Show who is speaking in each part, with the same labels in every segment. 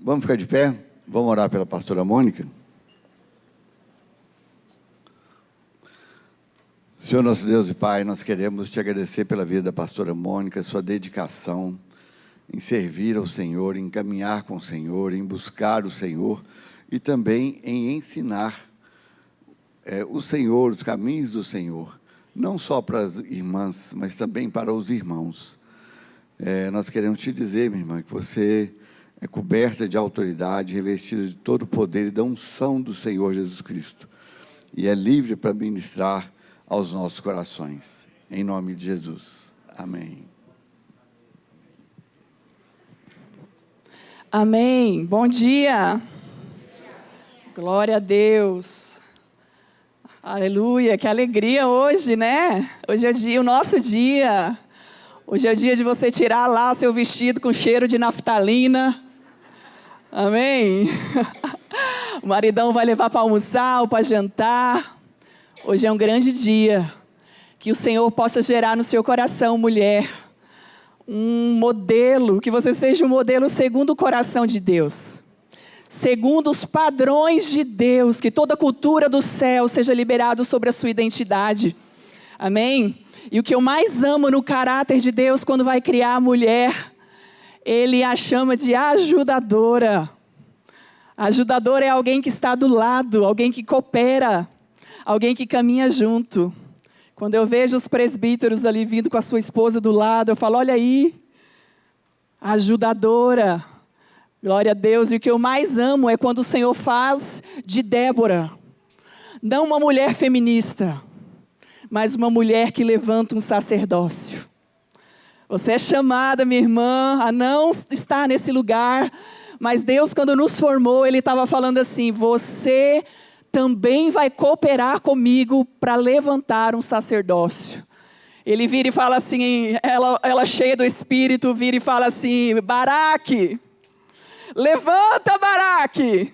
Speaker 1: Vamos ficar de pé? Vamos orar pela pastora Mônica? Senhor nosso Deus e Pai, nós queremos te agradecer pela vida da pastora Mônica, sua dedicação em servir ao Senhor, em caminhar com o Senhor, em buscar o Senhor e também em ensinar o Senhor, os caminhos do Senhor, não só para as irmãs, mas também para os irmãos. Nós queremos te dizer, minha irmã, que você é coberta de autoridade, revestida de todo o poder e da unção do Senhor Jesus Cristo, e é livre para ministrar aos nossos corações, em nome de Jesus, amém.
Speaker 2: Amém, bom dia, glória a Deus, aleluia, que alegria hoje, né? Hoje é o nosso dia, hoje é o dia de você tirar lá seu vestido com cheiro de naftalina, amém? O maridão vai levar para almoçar ou para jantar. Hoje é um grande dia, que o Senhor possa gerar no seu coração, mulher, um modelo, que você seja um modelo segundo o coração de Deus, segundo os padrões de Deus, que toda a cultura do céu seja liberada sobre a sua identidade, amém? E o que eu mais amo no caráter de Deus, quando vai criar a mulher, Ele a chama de ajudadora. Ajudadora é alguém que está do lado, alguém que coopera, alguém que caminha junto. Quando eu vejo os presbíteros ali vindo com a sua esposa do lado, eu falo, olha aí, ajudadora, glória a Deus. E o que eu mais amo é quando o Senhor faz de Débora, não uma mulher feminista, mas uma mulher que levanta um sacerdócio. Você é chamada, minha irmã, a não estar nesse lugar, mas Deus, quando nos formou, Ele estava falando assim, você também vai cooperar comigo para levantar um sacerdócio. Ele vira e fala assim, ela cheia do Espírito, vira e fala assim, Baraque, levanta Baraque,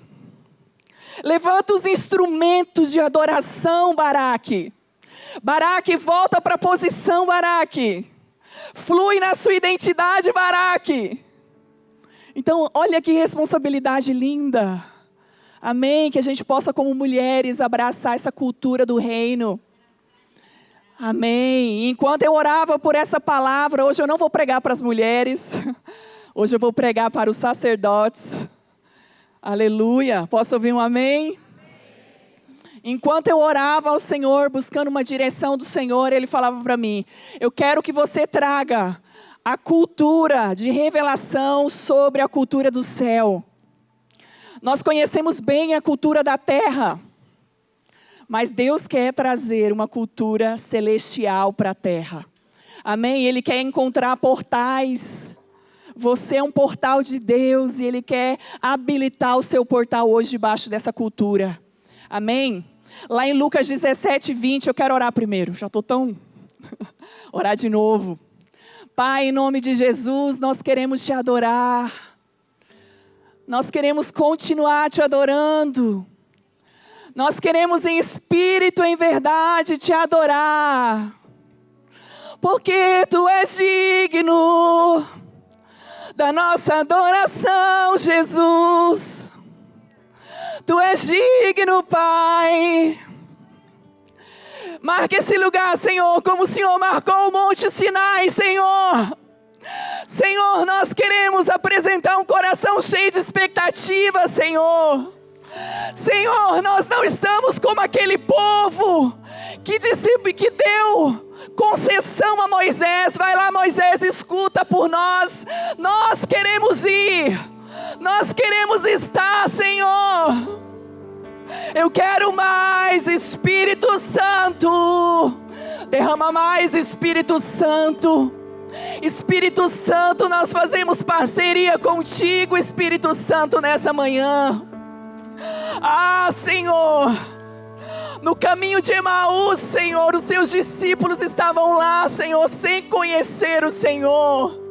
Speaker 2: levanta os instrumentos de adoração, Baraque. Baraque, volta para a posição, Baraque. Flui na sua identidade, Baraque. Então, olha que responsabilidade linda. Amém, que a gente possa como mulheres abraçar essa cultura do reino. Amém. Enquanto eu orava por essa palavra, hoje eu não vou pregar para as mulheres. Hoje eu vou pregar para os sacerdotes. Aleluia. Posso ouvir um amém? Enquanto eu orava ao Senhor, buscando uma direção do Senhor, Ele falava para mim, eu quero que você traga a cultura de revelação sobre a cultura do céu. Nós conhecemos bem a cultura da terra, mas Deus quer trazer uma cultura celestial para a terra. Amém? Ele quer encontrar portais. Você é um portal de Deus e Ele quer habilitar o seu portal hoje debaixo dessa cultura. Amém? Lá em Lucas 17:20, eu quero orar primeiro. Já estou tão... Orar de novo. Pai, em nome de Jesus, nós queremos te adorar. Nós queremos continuar te adorando. Nós queremos em espírito e em verdade te adorar. Porque tu és digno da nossa adoração, Jesus. Tu és digno, Pai. Marca esse lugar, Senhor, como o Senhor marcou o Monte Sinai, Senhor. Senhor, nós queremos apresentar um coração cheio de expectativa, Senhor. Senhor, nós não estamos como aquele povo que deu concessão a Moisés. Vai lá, Moisés, escuta por nós. Nós queremos ir. Nós queremos estar, Senhor. Eu quero mais, Espírito Santo. Derrama mais, Espírito Santo. Espírito Santo, nós fazemos parceria contigo, Espírito Santo, nessa manhã. Ah, Senhor, no caminho de Emaús, Senhor, os seus discípulos estavam lá, Senhor, sem conhecer o Senhor.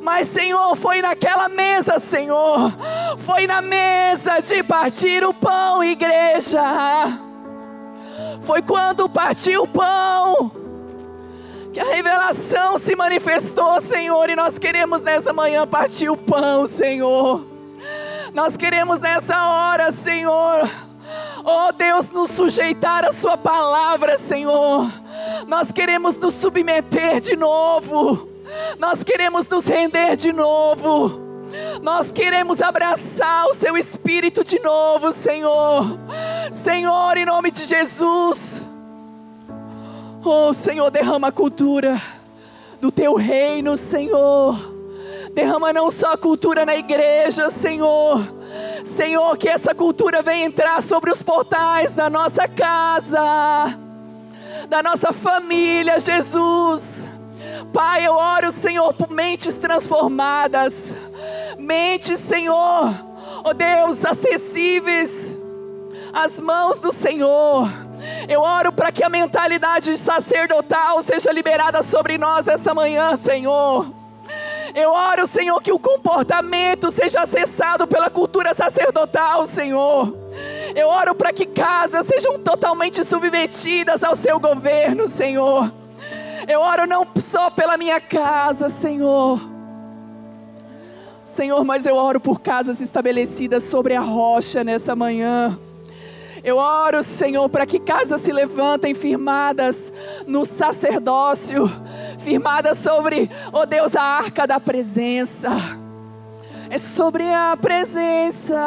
Speaker 2: Mas, Senhor, foi naquela mesa, Senhor, foi na mesa de partir o pão, igreja. Foi quando partiu o pão que a revelação se manifestou, Senhor, e nós queremos nessa manhã partir o pão, Senhor. Nós queremos nessa hora, Senhor, oh Deus, nos sujeitar à sua palavra, Senhor. Nós queremos nos submeter de novo. Nós queremos nos render de novo. Nós queremos abraçar o seu Espírito de novo, Senhor. Senhor, em nome de Jesus. Oh, Senhor, derrama a cultura do teu reino, Senhor. Derrama não só a cultura na igreja, Senhor. Senhor, que essa cultura venha entrar sobre os portais da nossa casa, da nossa família, Jesus. Pai, eu oro, Senhor, por mentes transformadas. Mentes, Senhor, oh Deus, acessíveis às mãos do Senhor. Eu oro para que a mentalidade sacerdotal seja liberada sobre nós essa manhã, Senhor. Eu oro, Senhor, que o comportamento seja acessado pela cultura sacerdotal, Senhor. Eu oro para que casas sejam totalmente submetidas ao seu governo, Senhor. Eu oro não só pela minha casa, Senhor. Senhor, mas eu oro por casas estabelecidas sobre a rocha nessa manhã. Eu oro, Senhor, para que casas se levantem firmadas no sacerdócio, firmadas sobre, oh Deus, a arca da presença. É sobre a presença.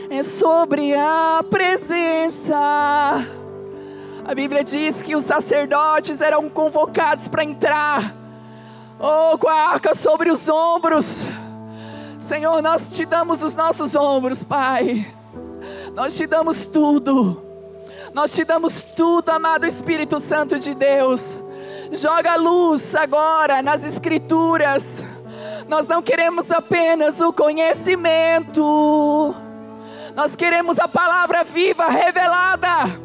Speaker 2: É sobre a presença. A Bíblia diz que os sacerdotes eram convocados para entrar, oh, com a arca sobre os ombros. Senhor, nós te damos os nossos ombros, Pai. Nós te damos tudo. Nós te damos tudo, amado Espírito Santo de Deus. Joga a luz agora nas Escrituras. Nós não queremos apenas o conhecimento. Nós queremos a palavra viva, revelada.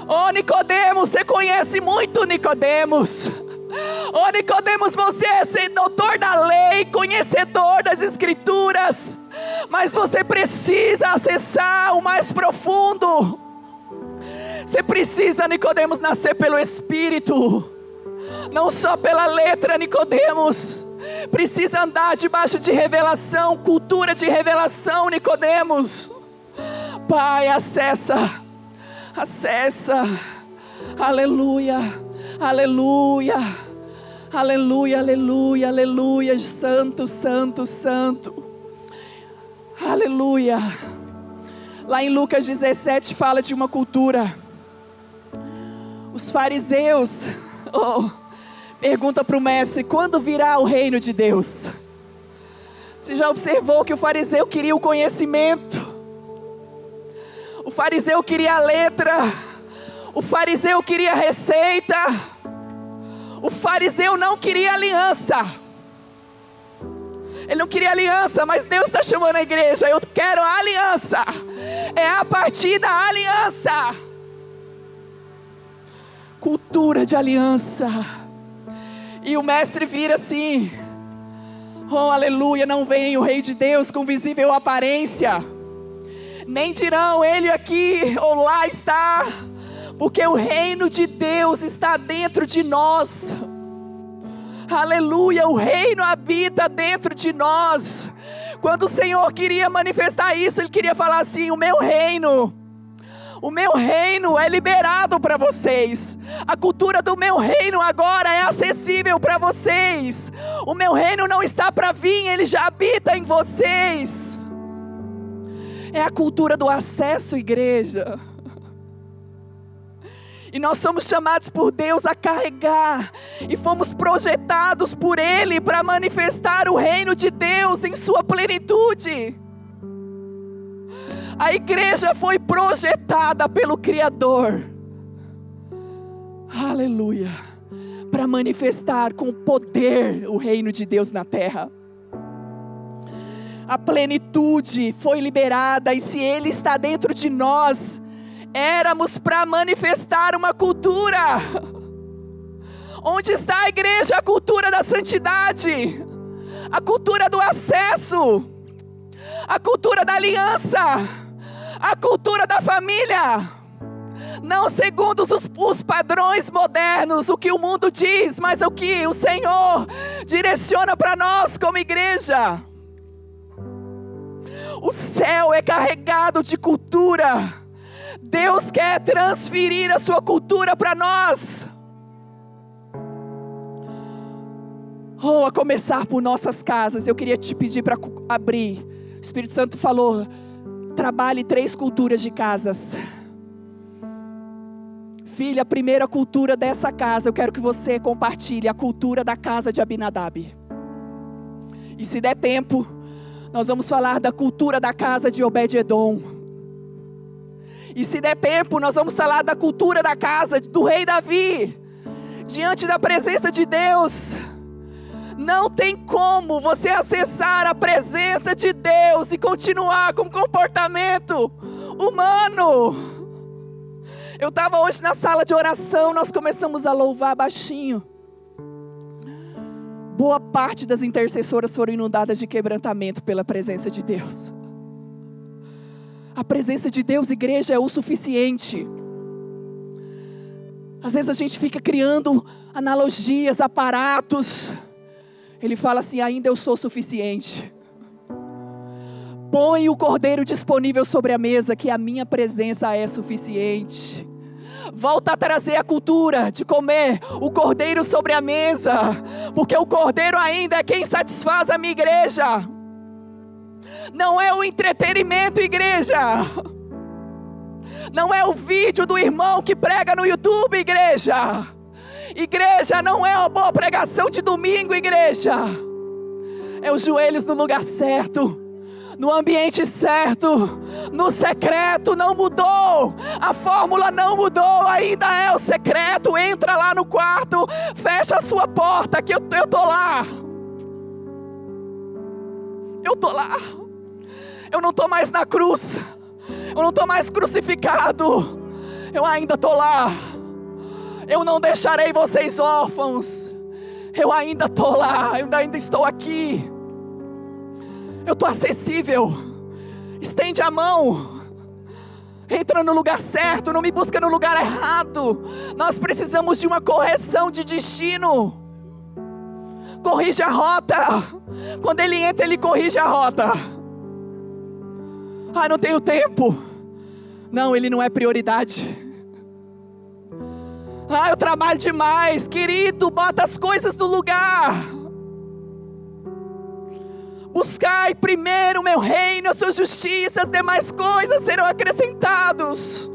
Speaker 2: Oh, Nicodemos, você conhece muito, Nicodemos. Oh, Nicodemos, você é doutor da lei, conhecedor das Escrituras. Mas você precisa acessar o mais profundo. Você precisa, Nicodemos, nascer pelo Espírito. Não só pela letra, Nicodemos. Precisa andar debaixo de revelação, cultura de revelação, Nicodemos. Pai, acessa. Aleluia, aleluia, aleluia, aleluia, aleluia. Santo, santo, santo. Aleluia. Lá em Lucas 17 fala de uma cultura. Os fariseus pergunta para o mestre: quando virá o reino de Deus? Você já observou que o fariseu queria o conhecimento? O fariseu queria a letra. O fariseu queria a receita. O fariseu não queria aliança. Ele não queria aliança, mas Deus está chamando a igreja. Eu quero a aliança. É a partir da aliança. Cultura de aliança. E o mestre vira assim: oh, aleluia, não vem o rei de Deus com visível aparência. Nem dirão ele aqui ou lá está. Porque o reino de Deus está dentro de nós. Aleluia, o reino habita dentro de nós. Quando o Senhor queria manifestar isso, Ele queria falar assim: o meu reino é liberado para vocês. A cultura do meu reino agora é acessível para vocês. O meu reino não está para vir, ele já habita em vocês. É a cultura do acesso, igreja. E nós somos chamados por Deus a carregar, e fomos projetados por Ele para manifestar o reino de Deus em sua plenitude. A igreja foi projetada pelo Criador, aleluia, para manifestar com poder o reino de Deus na terra. A plenitude foi liberada, e se Ele está dentro de nós, éramos para manifestar uma cultura. Onde está a igreja? A cultura da santidade, a cultura do acesso, a cultura da aliança, a cultura da família. Não segundo os padrões modernos, o que o mundo diz, mas o que o Senhor direciona para nós como igreja. O céu é carregado de cultura. Deus quer transferir a sua cultura para nós. A começar por nossas casas. Eu queria te pedir para abrir. O Espírito Santo falou: trabalhe 3 culturas de casas. Filha, a primeira cultura dessa casa, eu quero que você compartilhe a cultura da casa de Abinadab. E se der tempo, nós vamos falar da cultura da casa de Obed-edom. E se der tempo, nós vamos falar da cultura da casa do rei Davi. Diante da presença de Deus, não tem como você acessar a presença de Deus e continuar com comportamento humano. Eu estava hoje na sala de oração, nós começamos a louvar baixinho. Boa parte das intercessoras foram inundadas de quebrantamento pela presença de Deus. A presença de Deus, igreja, é o suficiente. Às vezes a gente fica criando analogias, aparatos. Ele fala assim: ainda eu sou suficiente. Põe o cordeiro disponível sobre a mesa, que a minha presença é suficiente. Volta a trazer a cultura de comer o cordeiro sobre a mesa, porque o cordeiro ainda é quem satisfaz a minha igreja. Não é o entretenimento, igreja. Não é o vídeo do irmão que prega no YouTube, igreja. Igreja não é uma boa pregação de domingo, igreja. É os joelhos no lugar certo, no ambiente certo, no secreto. Não mudou, a fórmula não mudou, ainda é o secreto. Entra lá no quarto, fecha a sua porta, que eu tô lá. Eu tô lá. Eu não tô mais na cruz, eu não tô mais crucificado, eu ainda tô lá. Eu não deixarei vocês órfãos, eu ainda tô lá, eu ainda estou aqui. Eu estou acessível. Estende a mão. Entra no lugar certo, não me busca no lugar errado. Nós precisamos de uma correção de destino. Corrige a rota. Quando ele entra, ele corrige a rota. Não tenho tempo. Não, ele não é prioridade. Eu trabalho demais. Querido, bota as coisas no lugar. Buscai primeiro o meu reino, a sua justiça, as demais coisas serão acrescentados.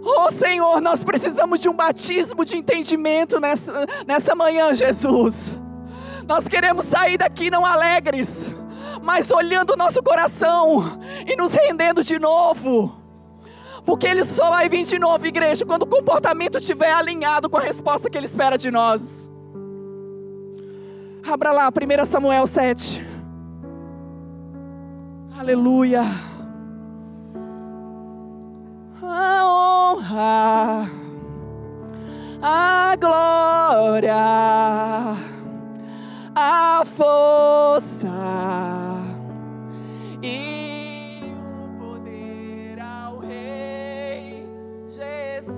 Speaker 2: Oh Senhor, nós precisamos de um batismo de entendimento nessa manhã, Jesus. Nós queremos sair daqui não alegres, mas olhando o nosso coração e nos rendendo de novo. Porque Ele só vai vir de novo, igreja, quando o comportamento estiver alinhado com a resposta que Ele espera de nós. Abra lá, 1 Samuel 7. Aleluia. A honra, a glória, a força e o poder ao Rei Jesus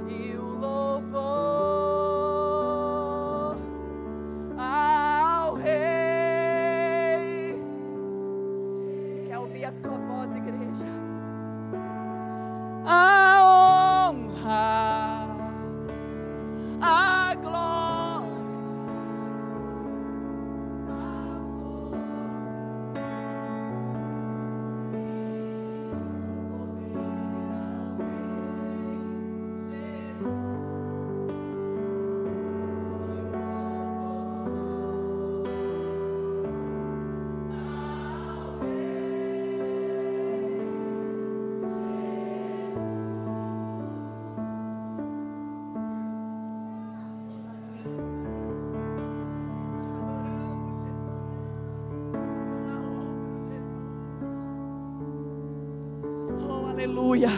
Speaker 2: e o louvor ao Rei. Quer ouvir a sua voz, igreja? A honra, a glória, a Aleluia.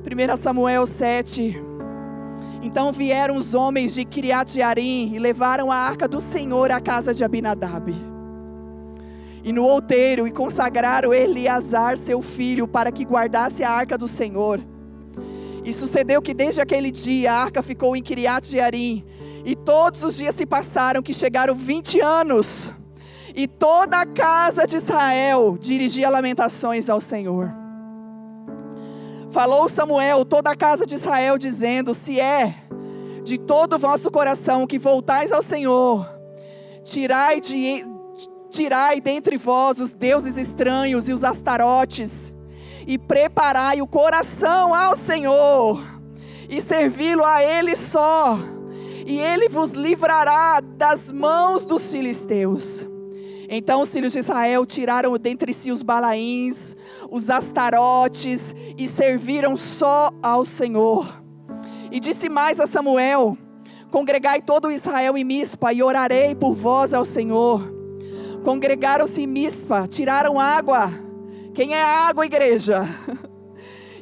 Speaker 2: 1 Samuel 7. Então vieram os homens de Quiriat-Jearim e levaram a arca do Senhor à casa de Abinadab e no outeiro, e consagraram Eleazar seu filho para que guardasse a arca do Senhor. E sucedeu que desde aquele dia a arca ficou em Quiriat-Jearim, e todos os dias se passaram, que chegaram 20 anos. E toda a casa de Israel dirigia lamentações ao Senhor. Falou Samuel, toda a casa de Israel, dizendo: se é de todo o vosso coração que voltais ao Senhor, tirai dentre vós os deuses estranhos e os astarotes, e preparai o coração ao Senhor, e servi-lo a Ele só, e Ele vos livrará das mãos dos filisteus. Então os filhos de Israel tiraram dentre si os Balaíns, os astarotes, e serviram só ao Senhor. E disse mais a Samuel: congregai todo Israel em Mispa, e orarei por vós ao Senhor. Congregaram-se em Mispa, tiraram água. Quem é a água, igreja?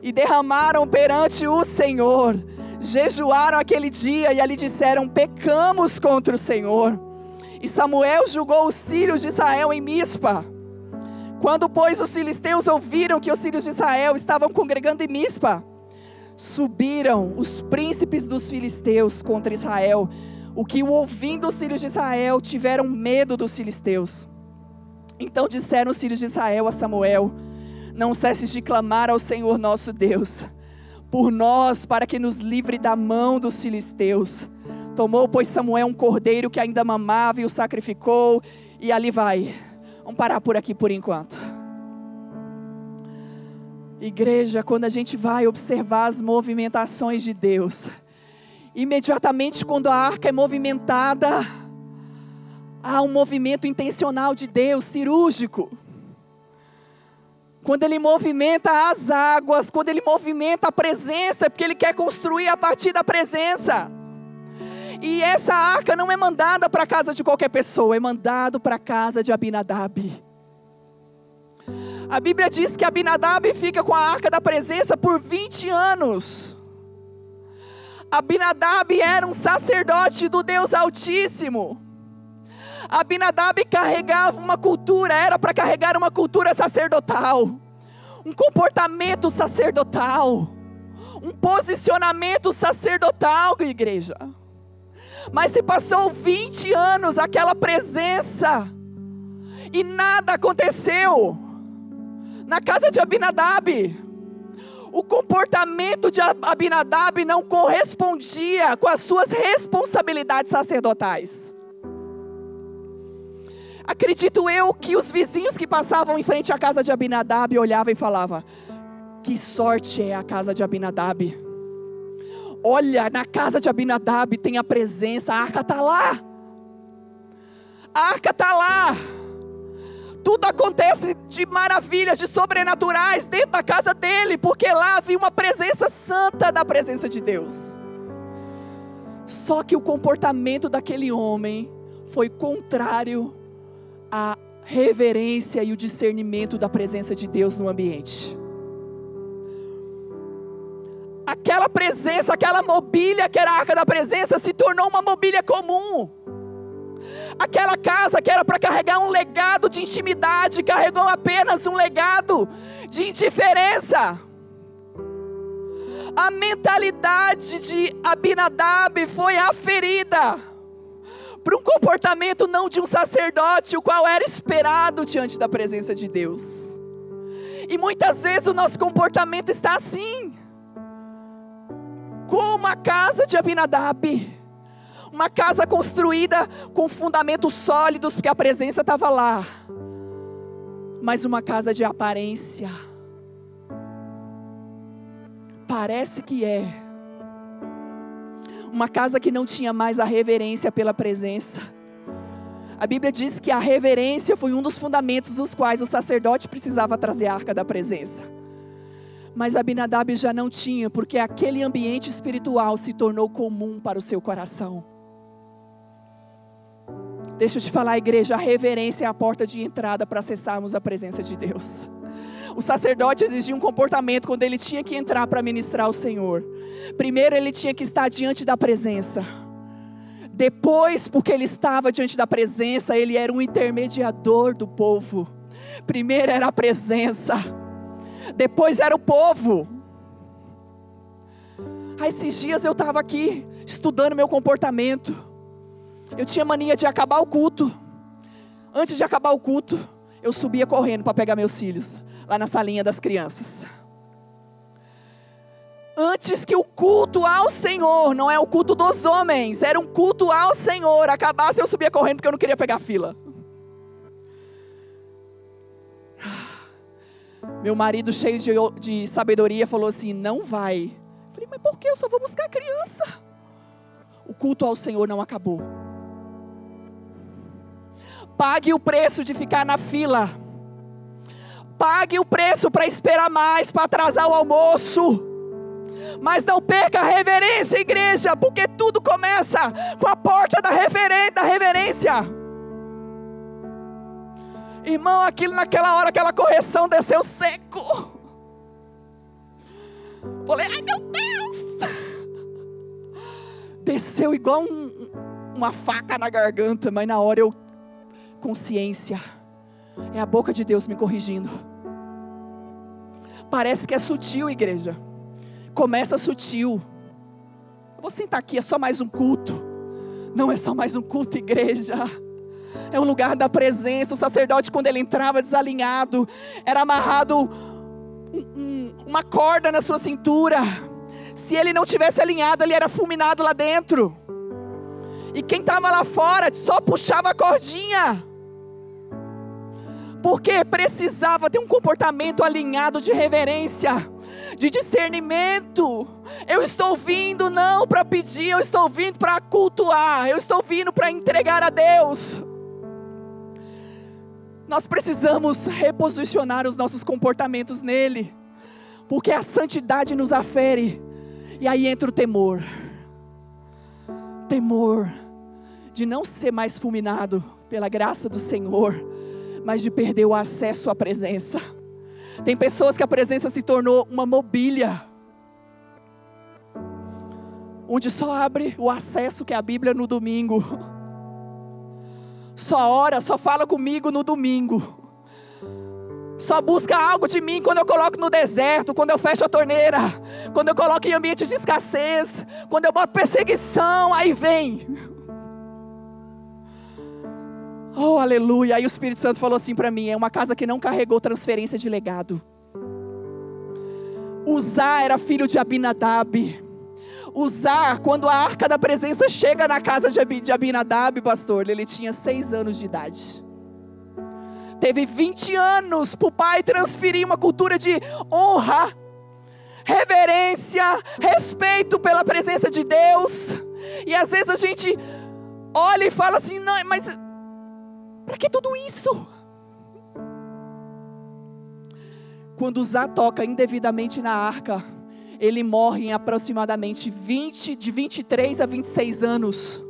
Speaker 2: E derramaram perante o Senhor. Jejuaram aquele dia e ali disseram: pecamos contra o Senhor. E Samuel julgou os filhos de Israel em Mispa. Quando, pois, os filisteus ouviram que os filhos de Israel estavam congregando em Mispa, subiram os príncipes dos filisteus contra Israel. O que, ouvindo os filhos de Israel, tiveram medo dos filisteus. Então disseram os filhos de Israel a Samuel: não cesses de clamar ao Senhor nosso Deus por nós, para que nos livre da mão dos filisteus. Tomou, pois, Samuel um cordeiro que ainda mamava e o sacrificou. E ali vai. Vamos parar por aqui por enquanto. Igreja, quando a gente vai observar as movimentações de Deus, imediatamente quando a arca é movimentada, há um movimento intencional de Deus, cirúrgico. Quando Ele movimenta as águas, quando Ele movimenta a presença, é porque Ele quer construir a partir da presença. E essa arca não é mandada para a casa de qualquer pessoa, é mandado para a casa de Abinadab. A Bíblia diz que Abinadab fica com a arca da presença por 20 anos. Abinadab era um sacerdote do Deus Altíssimo. Abinadab carregava uma cultura, era para carregar uma cultura sacerdotal, um comportamento sacerdotal, um posicionamento sacerdotal, igreja. Mas se passou 20 anos aquela presença e nada aconteceu na casa de Abinadab. O comportamento de Abinadab não correspondia com as suas responsabilidades sacerdotais. Acredito eu que os vizinhos que passavam em frente à casa de Abinadab olhavam e falavam: que sorte é a casa de Abinadab. Olha, na casa de Abinadab tem a presença, a arca está lá. A arca está lá. Tudo acontece de maravilhas, de sobrenaturais dentro da casa dele, porque lá havia uma presença santa da presença de Deus. Só que o comportamento daquele homem foi contrário à reverência e o discernimento da presença de Deus no ambiente. Aquela presença, aquela mobília que era a arca da presença, se tornou uma mobília comum. Aquela casa que era para carregar um legado de intimidade, carregou apenas um legado de indiferença. A mentalidade de Abinadab foi aferida para um comportamento não de um sacerdote, o qual era esperado diante da presença de Deus. E muitas vezes o nosso comportamento está assim, como a casa de Abinadab. Uma casa construída com fundamentos sólidos, porque a presença estava lá. Mas uma casa de aparência. Parece que é. Uma casa que não tinha mais a reverência pela presença. A Bíblia diz que a reverência foi um dos fundamentos dos quais o sacerdote precisava trazer a arca da presença. Mas Abinadab já não tinha, porque aquele ambiente espiritual se tornou comum para o seu coração. Deixa eu te falar, igreja, a reverência é a porta de entrada para acessarmos a presença de Deus. O sacerdote exigia um comportamento quando ele tinha que entrar para ministrar ao Senhor. Primeiro ele tinha que estar diante da presença. Depois, porque ele estava diante da presença, ele era um intermediador do povo. Primeiro era a presença, depois era o povo. Esses dias eu estava aqui estudando meu comportamento. Eu tinha mania de acabar o culto. Antes de acabar o culto, eu subia correndo para pegar meus filhos, lá na salinha das crianças. Antes que o culto ao Senhor, não é o culto dos homens, era um culto ao Senhor, acabasse, eu subia correndo porque eu não queria pegar fila. Meu marido, cheio de sabedoria, falou assim: não vai. Eu falei: mas por que? Eu só vou buscar a criança. O culto ao Senhor não acabou. Pague o preço de ficar na fila. Pague o preço para esperar mais, para atrasar o almoço. Mas não perca a reverência, igreja, porque tudo começa com a porta da reverência. Irmão, naquela hora, aquela correção desceu seco. Falei: ai meu Deus. Desceu igual uma faca na garganta, mas na hora consciência. É a boca de Deus me corrigindo. Parece que é sutil, igreja. Começa sutil. Eu vou sentar aqui, é só mais um culto. Não é só mais um culto, igreja. É um lugar da presença. O sacerdote, quando ele entrava desalinhado, era amarrado uma corda na sua cintura. Se ele não tivesse alinhado, ele era fulminado lá dentro. E quem estava lá fora só puxava a cordinha. Porque precisava ter um comportamento alinhado de reverência, de discernimento. Eu estou vindo não para pedir, eu estou vindo para cultuar, eu estou vindo para entregar a Deus. Nós precisamos reposicionar os nossos comportamentos nele, porque a santidade nos afere. E aí entra o temor. Temor de não ser mais fulminado pela graça do Senhor, mas de perder o acesso à presença. Tem pessoas que a presença se tornou uma mobília, onde só abre o acesso, que é a Bíblia, no domingo. Só ora, só fala comigo no domingo. Só busca algo de mim quando eu coloco no deserto, quando eu fecho a torneira, quando eu coloco em ambientes de escassez, quando eu boto perseguição, aí vem. Oh, aleluia. Aí o Espírito Santo falou assim para mim: é uma casa que não carregou transferência de legado. Uzá era filho de Abinadab. Uzá, quando a arca da presença chega na casa de Abinadab, pastor, ele tinha 6 anos de idade. Teve 20 anos para o pai transferir uma cultura de honra, reverência, respeito pela presença de Deus. E às vezes a gente olha e fala assim: não, mas para que tudo isso? Quando Uzá toca indevidamente na arca, ele morre em aproximadamente de 23 a 26 anos.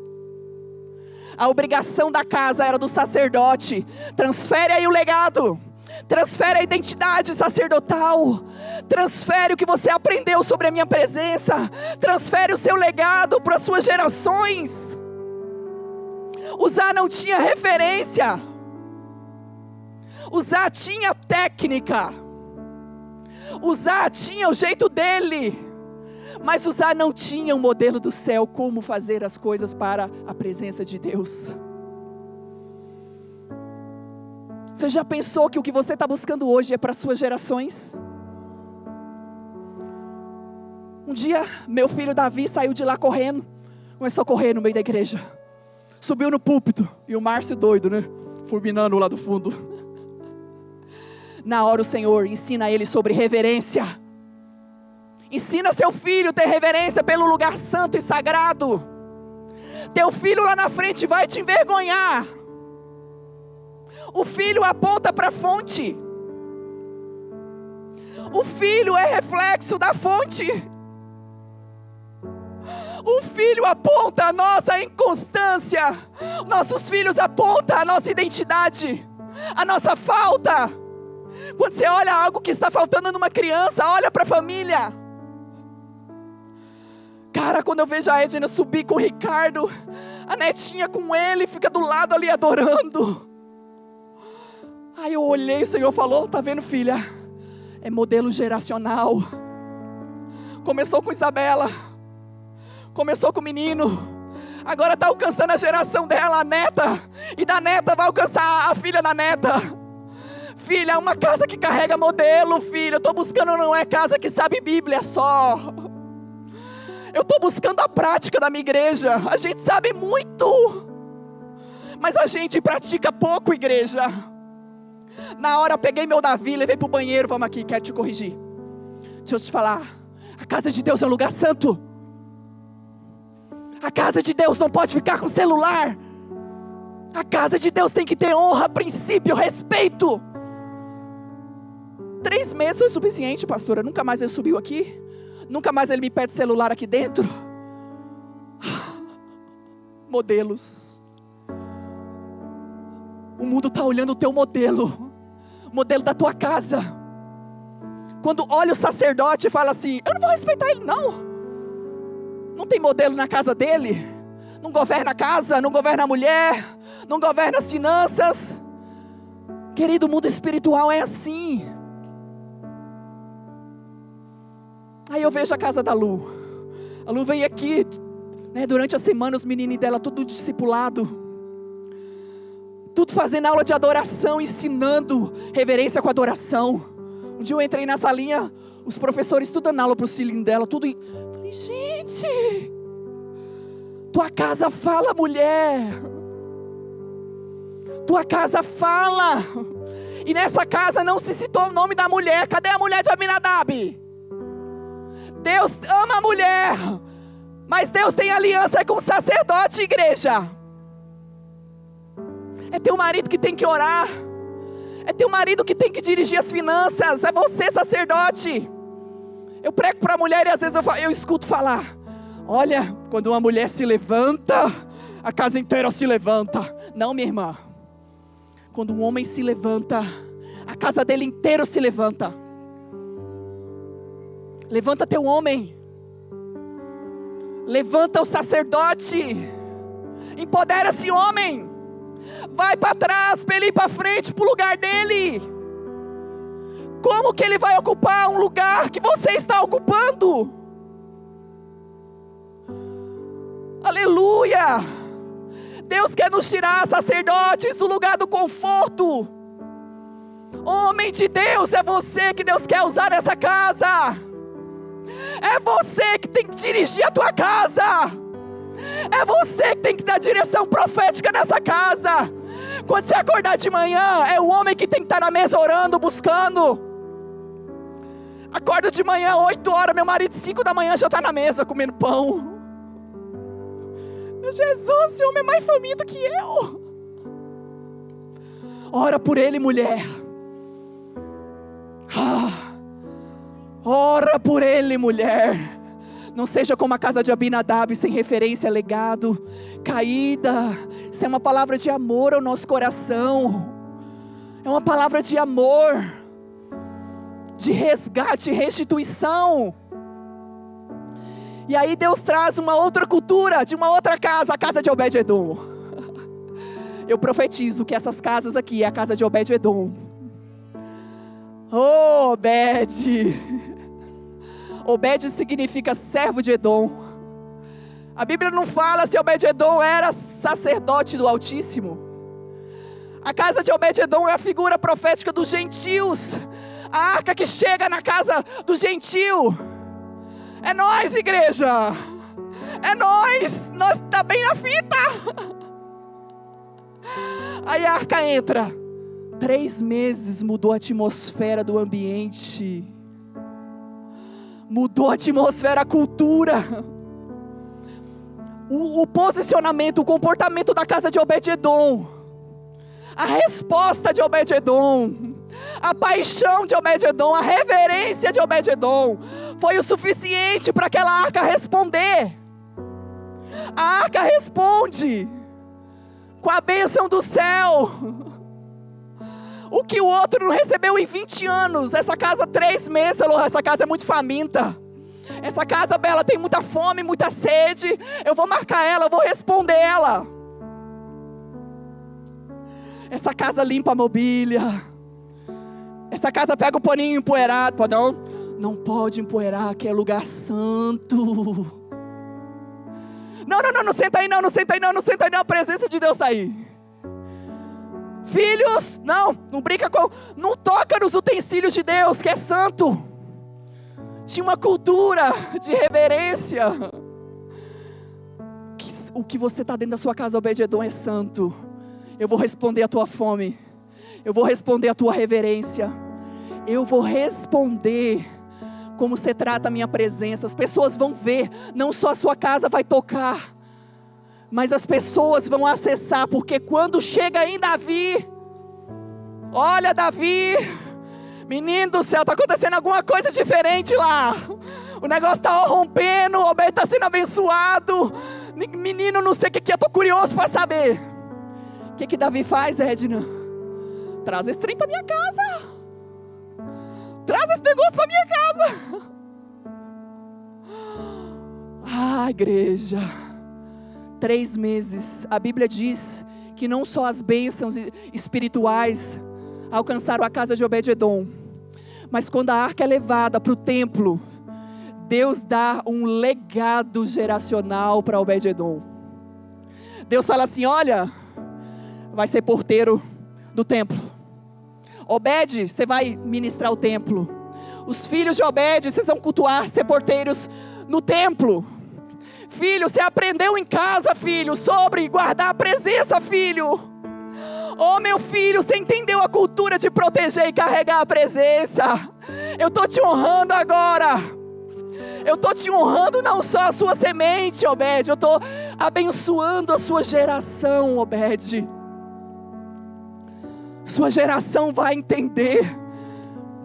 Speaker 2: A obrigação da casa era do sacerdote. Transfere aí o legado. Transfere a identidade sacerdotal. Transfere o que você aprendeu sobre a minha presença. Transfere o seu legado para as suas gerações. Uzá não tinha referência. Uzá tinha técnica. Uzá tinha o jeito dele. Mas Uzá não tinha um modelo do céu, como fazer as coisas para a presença de Deus. Você já pensou que o que você está buscando hoje é para as suas gerações? Um dia, meu filho Davi saiu de lá correndo. Começou a correr no meio da igreja. Subiu no púlpito. E o Márcio doido, né? Fulminando lá do fundo. Na hora o Senhor ensina ele sobre reverência. Ensina seu filho a ter reverência pelo lugar santo e sagrado. Teu filho lá na frente vai te envergonhar. O filho aponta para a fonte. O filho é reflexo da fonte. O filho aponta a nossa inconstância. Nossos filhos apontam a nossa identidade, a nossa falta. Quando você olha algo que está faltando numa criança, olha para a família. Cara, quando eu vejo a Edna subir com o Ricardo, a netinha com ele, fica do lado ali adorando. Aí eu olhei, o Senhor falou: tá vendo, filha? É modelo geracional. Começou com Isabela. Começou com o menino. Agora está alcançando a geração dela, a neta. E da neta vai alcançar a filha da neta. Filha, é uma casa que carrega modelo, filha. Eu estou buscando, não é casa que sabe Bíblia só. Eu estou buscando a prática da minha igreja. A gente sabe muito, mas a gente pratica pouco, igreja. Na hora eu peguei meu Davi, levei para o banheiro. Vamos aqui, quero te corrigir. Deixa eu te falar. A casa de Deus é um lugar santo. A casa de Deus não pode ficar com celular. A casa de Deus tem que ter honra, princípio, respeito. 3 meses foi suficiente, pastora. Nunca mais ele subiu aqui. Nunca mais ele me pede celular aqui dentro. Modelos. O mundo está olhando o teu modelo. O modelo da tua casa. Quando olha o sacerdote e fala assim: eu não vou respeitar ele não. Não tem modelo na casa dele. Não governa a casa, não governa a mulher, não governa as finanças. Querido, o mundo espiritual é assim. Aí eu vejo a casa da Lu. A Lu vem aqui, né, durante a semana, os meninos dela, tudo discipulado. Tudo fazendo aula de adoração, ensinando reverência com adoração. Um dia eu entrei na salinha, os professores tudo dando aula para o filhinho dela, tudo. Falei, gente, tua casa fala, mulher. Tua casa fala. E nessa casa não se citou o nome da mulher. Cadê a mulher de Aminadab? Deus ama a mulher, mas Deus tem aliança com o sacerdote, igreja. É teu marido que tem que orar. É teu marido que tem que dirigir as finanças. É você, sacerdote. Eu prego para a mulher e às vezes eu escuto falar: olha, quando uma mulher se levanta, a casa inteira se levanta. Não, minha irmã. Quando um homem se levanta, a casa dele inteiro se levanta. Levanta teu homem. Levanta o sacerdote. Empodera-se, homem. Vai para trás, para ele ir para frente, para o lugar dele. Como que ele vai ocupar um lugar que você está ocupando? Aleluia! Deus quer nos tirar, sacerdotes, do lugar do conforto. Homem de Deus, é você que Deus quer usar nessa casa. É você que tem que dirigir a tua casa. É você que tem que dar direção profética nessa casa. Quando você acordar de manhã, é o homem que tem que estar na mesa orando, buscando. Acordo de manhã, 8 horas, meu marido 5 da manhã já está na mesa comendo pão. Meu Jesus, esse homem é mais faminto que eu. Ora por ele, mulher. Ora por ele, mulher. Não seja como a casa de Abinadab, sem referência, legado, caída. Isso é uma palavra de amor ao nosso coração. É uma palavra de amor, de resgate, restituição. E aí Deus traz uma outra cultura, de uma outra casa, a casa de Obed-Edom. Eu profetizo que essas casas aqui é a casa de Obed-Edom. Oh, Obed. Obed significa servo de Edom. A Bíblia não fala se Obed-Edom era sacerdote do Altíssimo. A casa de Obed-Edom é a figura profética dos gentios. A arca que chega na casa do gentio. É nós, igreja. É nós. Nós tá bem na fita. Aí a arca entra. 3 meses mudou a atmosfera do ambiente. Mudou a atmosfera, a cultura. O posicionamento, o comportamento da casa de Obed-Edom. A resposta de Obed-Edom. A paixão de Obed-Edom, a reverência de Obed-Edom foi o suficiente para aquela arca responder. A arca responde com a bênção do céu. O que o outro não recebeu em 20 anos. Essa casa 3 meses, essa casa é muito faminta. Essa casa, Bela, tem muita fome, muita sede. Eu vou marcar ela, eu vou responder ela. Essa casa limpa a mobília. Essa casa pega o paninho empoeirado. Não pode empoeirar, que é lugar santo. Não senta aí não, não senta aí não, não senta aí não, a presença de Deus está aí. Filhos, não brinca com, não toca nos utensílios de Deus, que é santo. Tinha uma cultura de reverência. O que você está dentro da sua casa, Obed-edom, é santo. Eu vou responder a tua fome. Eu vou responder a tua reverência. Eu vou responder como você trata a minha presença. As pessoas vão ver, não só a sua casa vai tocar, mas as pessoas vão acessar, porque quando chega em Davi, olha Davi, menino do céu, está acontecendo alguma coisa diferente lá. O negócio está rompendo, o Obed está sendo abençoado. Menino, não sei o que é, estou curioso para saber. O que Davi faz, Edna? Traz esse trem para minha casa. Traz esse negócio para minha casa. Igreja. 3 meses. A Bíblia diz que não só as bênçãos espirituais alcançaram a casa de Obed-edom, mas quando a arca é levada para o templo, Deus dá um legado geracional para Obed-edom. Deus fala assim: olha, vai ser porteiro do templo. Obed, você vai ministrar o templo. Os filhos de Obed, vocês vão cultuar, ser porteiros no templo. Filho, você aprendeu em casa, filho, sobre guardar a presença, filho. Oh, meu filho, você entendeu a cultura de proteger e carregar a presença. Eu estou te honrando agora. Eu estou te honrando não só a sua semente, Obed. Eu estou abençoando a sua geração, Obed. Sua geração vai entender.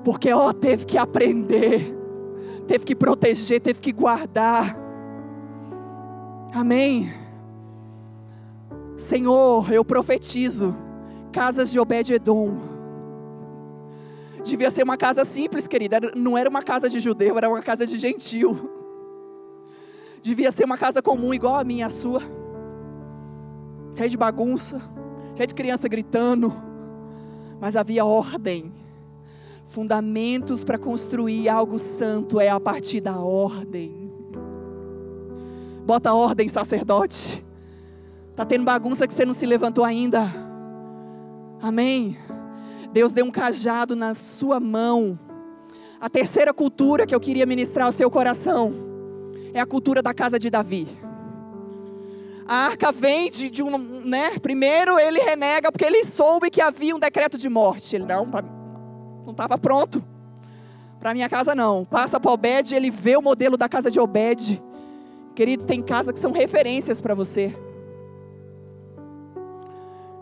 Speaker 2: Porque teve que aprender. Teve que proteger, teve que guardar. Amém. Senhor, eu profetizo. Casas de Obed-edom. Devia ser uma casa simples, querida. Não era uma casa de judeu, era uma casa de gentil. Devia ser uma casa comum, igual a minha e a sua. Cheia de bagunça, cheia de criança gritando. Mas havia ordem. Fundamentos para construir algo santo é a partir da ordem. Bota ordem, sacerdote. Está tendo bagunça que você não se levantou ainda. Amém. Deus deu um cajado na sua mão. A terceira cultura que eu queria ministrar ao seu coração é a cultura da casa de Davi. A arca vem de um, primeiro ele renega porque ele soube que havia um decreto de morte. Ele não estava pronto. Para minha casa não. Passa para Obed, ele vê o modelo da casa de Obed. Queridos, tem casas que são referências para você.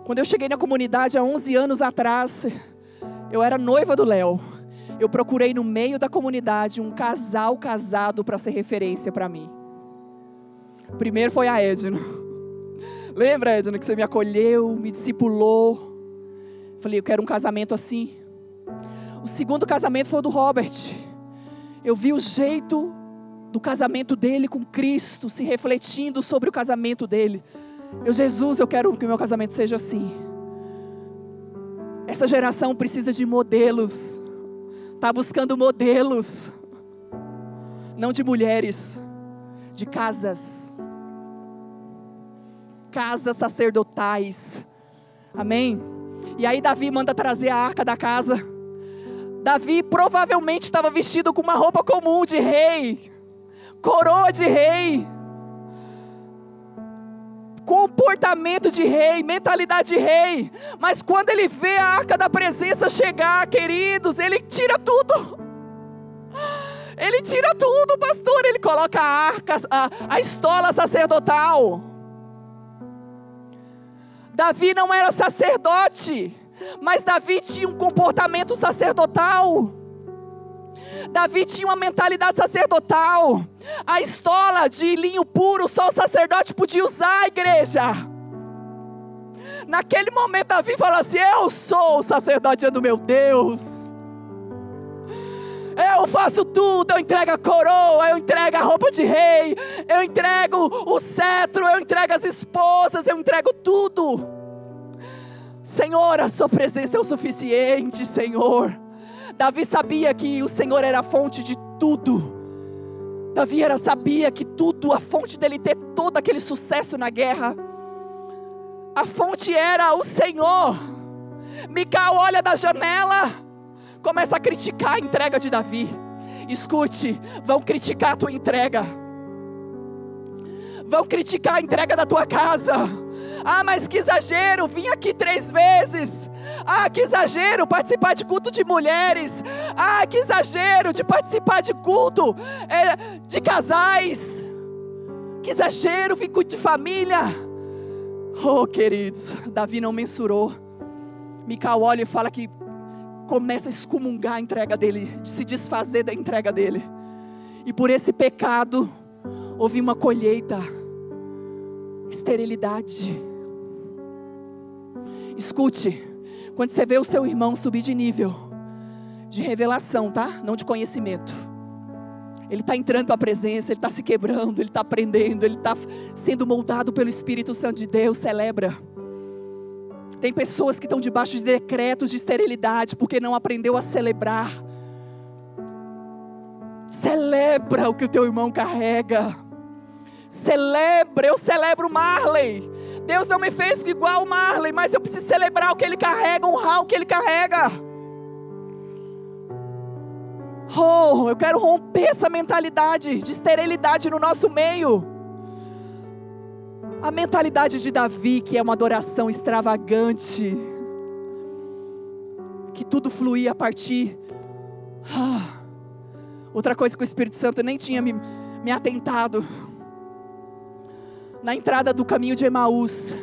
Speaker 2: Quando eu cheguei na comunidade há 11 anos atrás, eu era noiva do Léo. Eu procurei no meio da comunidade um casal casado para ser referência para mim. Primeiro foi a Edna. Lembra, Edna, que você me acolheu, me discipulou? Falei, eu quero um casamento assim. O segundo casamento foi o do Robert. Eu vi o jeito do casamento dele com Cristo, se refletindo sobre o casamento dele. Jesus, eu quero que o meu casamento seja assim. Essa geração precisa de modelos. Está buscando modelos. Não de mulheres, de casas. Casas sacerdotais. Amém? E aí Davi manda trazer a arca da casa. Davi provavelmente estava vestido com uma roupa comum de rei. Coroa de rei. Comportamento de rei, mentalidade de rei. Mas quando ele vê a arca da presença chegar, queridos, ele tira tudo. Ele tira tudo, pastor. Ele coloca a arca, a estola sacerdotal. Davi não era sacerdote, mas Davi tinha um comportamento sacerdotal. Davi tinha uma mentalidade sacerdotal. A estola de linho puro só o sacerdote podia usar, igreja. Naquele momento Davi fala assim: eu sou o sacerdote do meu Deus. Eu faço tudo, eu entrego a coroa, eu entrego a roupa de rei, eu entrego o cetro, eu entrego as esposas, eu entrego tudo. Senhor, a sua presença é o suficiente, Senhor. Davi sabia que o Senhor era a fonte de tudo. Davi sabia que tudo, a fonte dele ter todo aquele sucesso na guerra, a fonte era o Senhor. Mical olha da janela, começa a criticar a entrega de Davi. Escute, vão criticar a tua entrega, vão criticar a entrega da tua casa. Ah, mas que exagero, vim aqui 3 vezes. Ah, que exagero participar de culto de mulheres. Ah, que exagero de participar de culto de casais. Que exagero vir culto de família. Oh, queridos, Davi não mensurou. Mical olha e fala que começa a excomungar a entrega dele, de se desfazer da entrega dele. E por esse pecado houve uma colheita, esterilidade. Escute, quando você vê o seu irmão subir de nível, de revelação, tá? Não de conhecimento. Ele está entrando para a presença, ele está se quebrando, ele está aprendendo, ele está sendo moldado pelo Espírito Santo de Deus. Celebra. Tem pessoas que estão debaixo de decretos de esterilidade, porque não aprendeu a celebrar. Celebra o que o teu irmão carrega. Celebra, eu celebro Marley. Deus não me fez igual o Marley, mas eu preciso celebrar o que ele carrega, honrar o que ele carrega. Oh, eu quero romper essa mentalidade de esterilidade no nosso meio. A mentalidade de Davi, que é uma adoração extravagante, que tudo fluía a partir. Outra coisa que o Espírito Santo nem tinha me atentado. Na entrada do caminho de Emaús,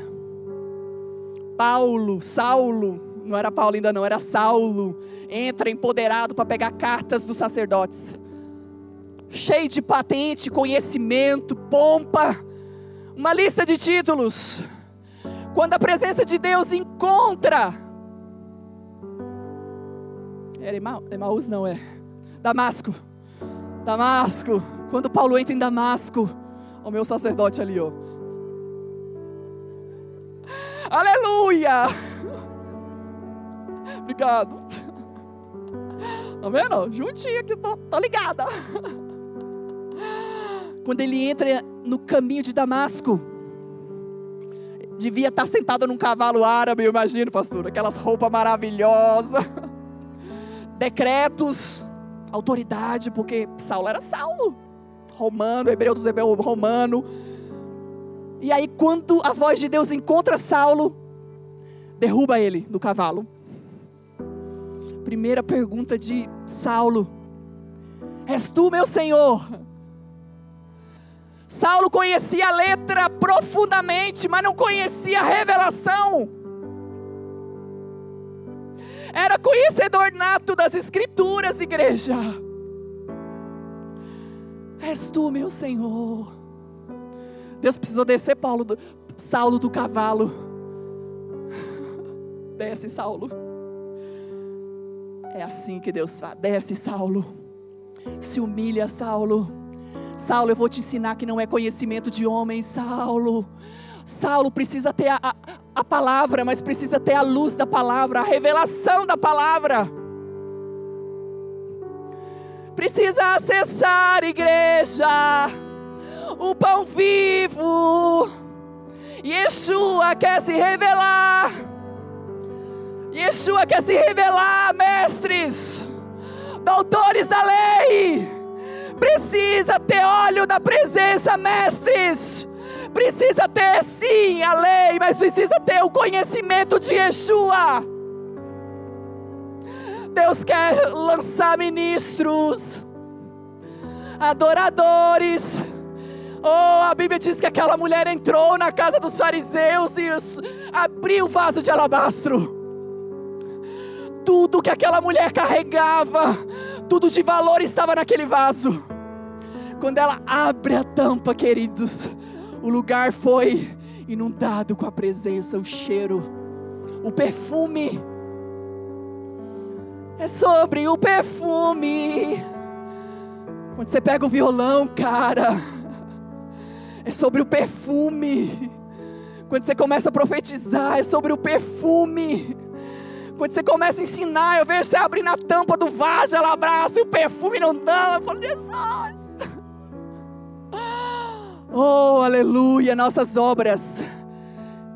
Speaker 2: Saulo, não era Paulo ainda não, era Saulo, entra empoderado para pegar cartas dos sacerdotes, cheio de patente, conhecimento, pompa, uma lista de títulos. Quando a presença de Deus encontra, era Emaús não, é Damasco, quando Paulo entra em Damasco, o meu sacerdote ali, ó, aleluia, obrigado, tá vendo? Juntinho aqui, tô ligada. Quando ele entra no caminho de Damasco, devia estar sentado num cavalo árabe, eu imagino, pastor, aquelas roupas maravilhosas, decretos, autoridade, porque Saulo era Saulo, romano, hebreu dos hebreus, romano. E aí quando a voz de Deus encontra Saulo, derruba ele do cavalo. Primeira pergunta de Saulo: és tu, meu Senhor? Saulo conhecia a letra profundamente, mas não conhecia a revelação. Era conhecedor nato das Escrituras, igreja. És tu, meu Senhor. Deus precisou descer Saulo do cavalo. Desce, Saulo. É assim que Deus faz. Desce, Saulo. Se humilha, Saulo. Saulo, eu vou te ensinar que não é conhecimento de homem, Saulo. Saulo precisa ter a palavra, mas precisa ter a luz da palavra, a revelação da palavra. Precisa acessar, igreja, o pão vivo. Yeshua quer se revelar. Yeshua quer se revelar, mestres, doutores da lei. Precisa ter óleo da presença, mestres. Precisa ter sim a lei, mas precisa ter o conhecimento de Yeshua. Deus quer lançar ministros, adoradores. Oh, a Bíblia diz que aquela mulher entrou na casa dos fariseus e abriu o vaso de alabastro. Tudo que aquela mulher carregava, tudo de valor estava naquele vaso. Quando ela abre a tampa, queridos, o lugar foi inundado com a presença, o cheiro, o perfume. É sobre o perfume. Quando você pega o violão, cara, é sobre o perfume. Quando você começa a profetizar, é sobre o perfume. Quando você começa a ensinar, eu vejo você abrindo a tampa do vaso, ela abraça e o perfume não dá. Eu falo, Jesus. Oh, aleluia, nossas obras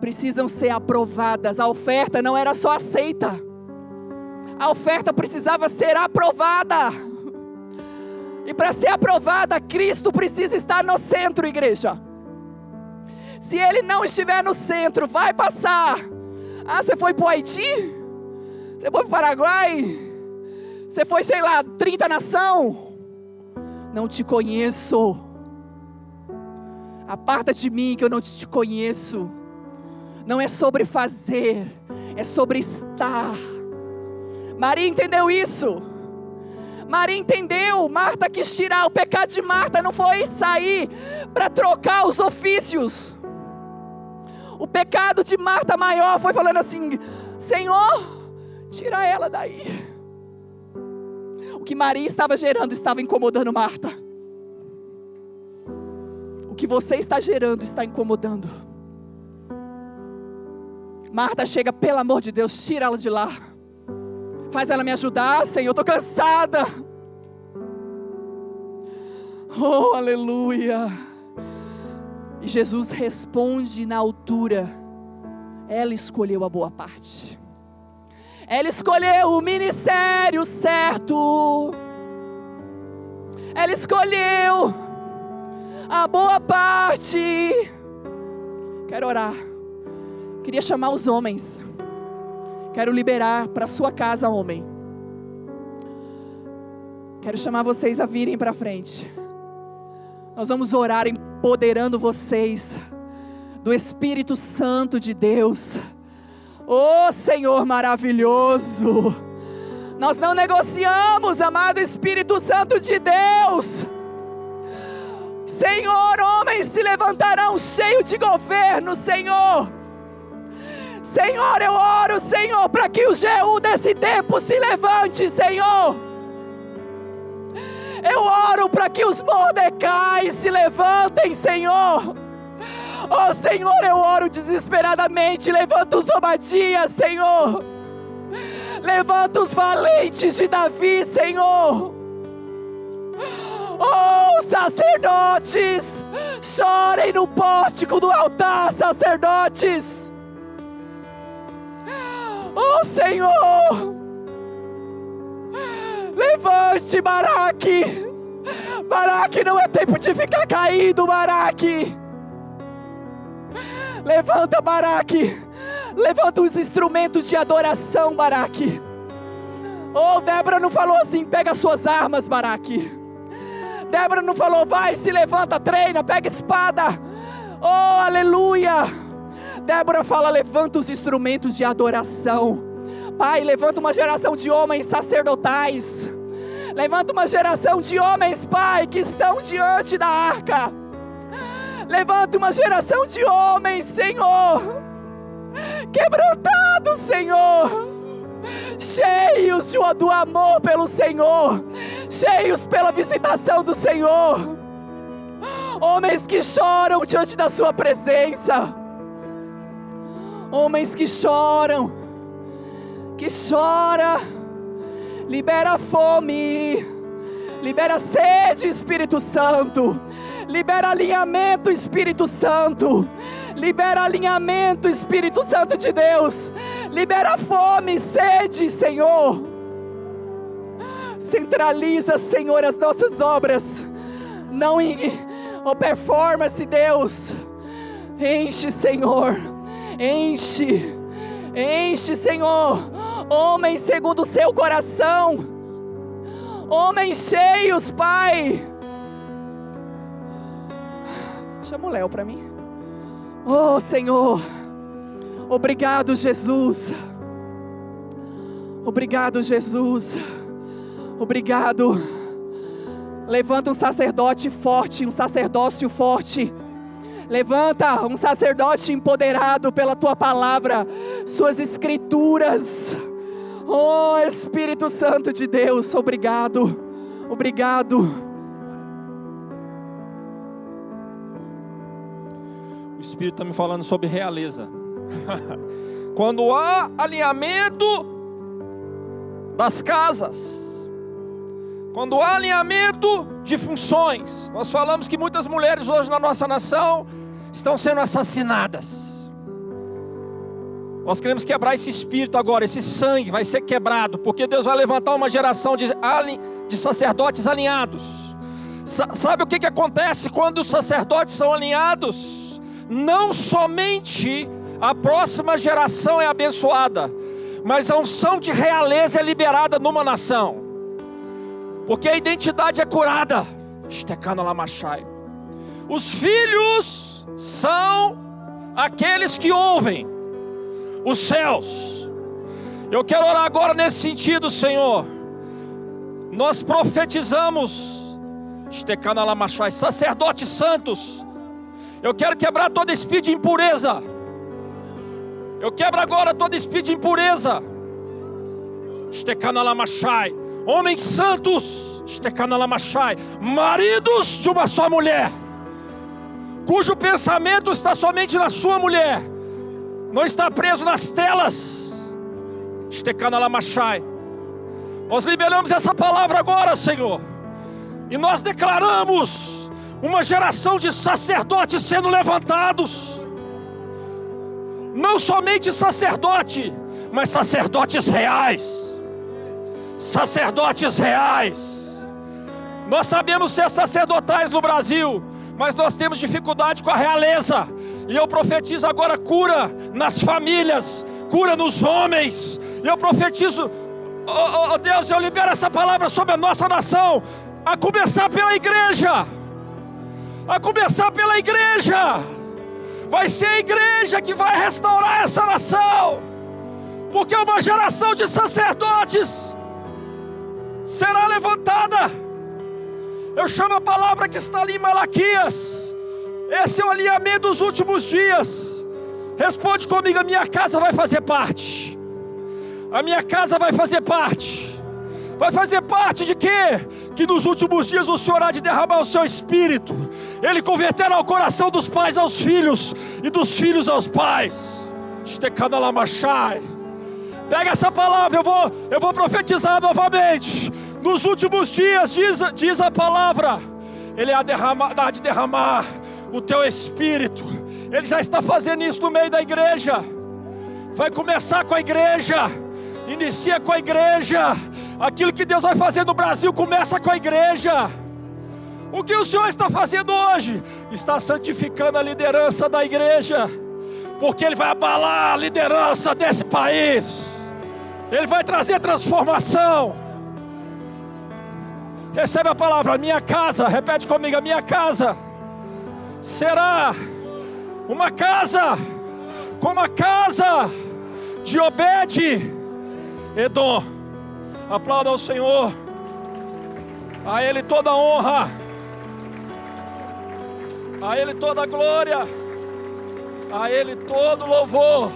Speaker 2: precisam ser aprovadas. A oferta não era só aceita, a oferta precisava ser aprovada. E para ser aprovada, Cristo precisa estar no centro, igreja. Se Ele não estiver no centro, vai passar. Ah, você foi para o Haiti? Você foi para o Paraguai? Você foi, sei lá, 30 nações? Não te conheço. Aparta de mim que eu não te conheço. Não é sobre fazer, é sobre estar. Maria entendeu isso. Maria entendeu. Marta quis tirar. O pecado de Marta não foi sair para trocar os ofícios. O pecado de Marta maior foi falando assim: Senhor, tira ela daí. O que Maria estava gerando estava incomodando Marta. O que você está gerando está incomodando. Marta chega, pelo amor de Deus, tira ela de lá. Faz ela me ajudar, Senhor, eu estou cansada. Oh, aleluia. E Jesus responde na altura. Ela escolheu a boa parte. Ela escolheu o ministério certo. Ela escolheu a boa parte. Quero orar. Queria chamar os homens. Quero liberar para sua casa, homem. Quero chamar vocês a virem para frente. Nós vamos orar empoderando vocês do Espírito Santo de Deus. Oh, Senhor maravilhoso. Nós não negociamos, amado Espírito Santo de Deus. Senhor, homens se levantarão cheios de governo, Senhor. Senhor, eu oro, Senhor, para que o Jeú desse tempo se levante, Senhor. Eu oro para que os Mordecais se levantem, Senhor. Oh, Senhor, eu oro desesperadamente. Levanta os Obadias, Senhor. Levanta os valentes de Davi, Senhor. Oh, sacerdotes, chorem no pórtico do altar, sacerdotes. Oh, Senhor, levante, Baraque. Baraque, não é tempo de ficar caído, Baraque. Levanta, Baraque. Levanta os instrumentos de adoração, Baraque. Oh, Débora não falou assim: pega suas armas, Baraque. Débora não falou: vai, se levanta, treina, pega espada. Oh, aleluia. Débora fala: levanta os instrumentos de adoração. Pai, levanta uma geração de homens sacerdotais. Levanta uma geração de homens, Pai, que estão diante da arca. Levanta uma geração de homens, Senhor, quebrantados, Senhor, cheios do amor pelo Senhor, cheios pela visitação do Senhor. Homens que choram diante da sua presença. Homens que choram, que chora. Libera fome, libera sede, Espírito Santo. Libera alinhamento, Espírito Santo. Libera alinhamento, Espírito Santo de Deus. Libera fome, sede, Senhor. Centraliza, Senhor, as nossas obras. Não em performance, Deus. Enche, Senhor. Enche, enche, Senhor. Homens segundo o seu coração. Homens cheios, Pai. Chama o Léo para mim. Oh, Senhor. Obrigado, Jesus. Obrigado, Jesus. Obrigado. Levanta um sacerdote forte, um sacerdócio forte. Levanta um sacerdote empoderado pela Tua palavra, Suas escrituras. Oh, Espírito Santo de Deus, obrigado. Obrigado.
Speaker 3: O Espírito está me falando sobre realeza. Quando há alinhamento das casas, Quando há alinhamento de funções, nós falamos que muitas mulheres hoje na nossa nação estão sendo assassinadas. Nós queremos quebrar esse espírito agora, esse sangue vai ser quebrado, porque Deus vai levantar uma geração de sacerdotes alinhados. Sabe o que acontece quando os sacerdotes são alinhados? Não somente a próxima geração é abençoada, mas a unção de realeza é liberada numa nação, porque a identidade é curada. Os filhos são aqueles que ouvem os céus. Eu quero orar agora nesse sentido, Senhor. Nós profetizamos, sacerdotes santos. Eu quero quebrar todo espírito de impureza. Eu quebro agora todo espírito de impureza. Homens santos, maridos de uma só mulher, cujo pensamento está somente na sua mulher, não está preso nas telas. Nós liberamos essa palavra agora, Senhor, e nós declaramos uma geração de sacerdotes sendo levantados. Não somente sacerdote, mas sacerdotes reais. Sacerdotes reais. Nós sabemos ser sacerdotais no Brasil, mas nós temos dificuldade com a realeza. E eu profetizo agora cura nas famílias, cura nos homens. E eu profetizo, oh Deus, eu libero essa palavra sobre a nossa nação, a começar pela igreja. A começar pela igreja. Vai ser a igreja que vai restaurar essa nação, porque uma geração de sacerdotes será levantada. Eu chamo a palavra que está ali em Malaquias. Esse é o alinhamento dos últimos dias. Responde comigo: a minha casa vai fazer parte. A minha casa vai fazer parte. Vai fazer parte de quê? Que nos últimos dias o Senhor há de derramar o seu Espírito. Ele converterá o coração dos pais aos filhos, e dos filhos aos pais. Pega essa palavra, eu vou profetizar novamente. Nos últimos dias, diz a palavra, Ele há de derramar o teu Espírito. Ele já está fazendo isso no meio da igreja. Vai começar com a igreja. Inicia com a igreja. Aquilo que Deus vai fazer no Brasil começa com a igreja. O que o Senhor está fazendo hoje? Está santificando a liderança da igreja, porque Ele vai abalar a liderança desse país. Ele vai trazer transformação. Recebe a palavra: a minha casa, repete comigo, a minha casa será uma casa como a casa de Obed-Edom. Aplauda ao Senhor. A Ele toda a honra, a Ele toda a glória, a Ele todo louvor,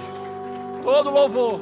Speaker 3: todo louvor.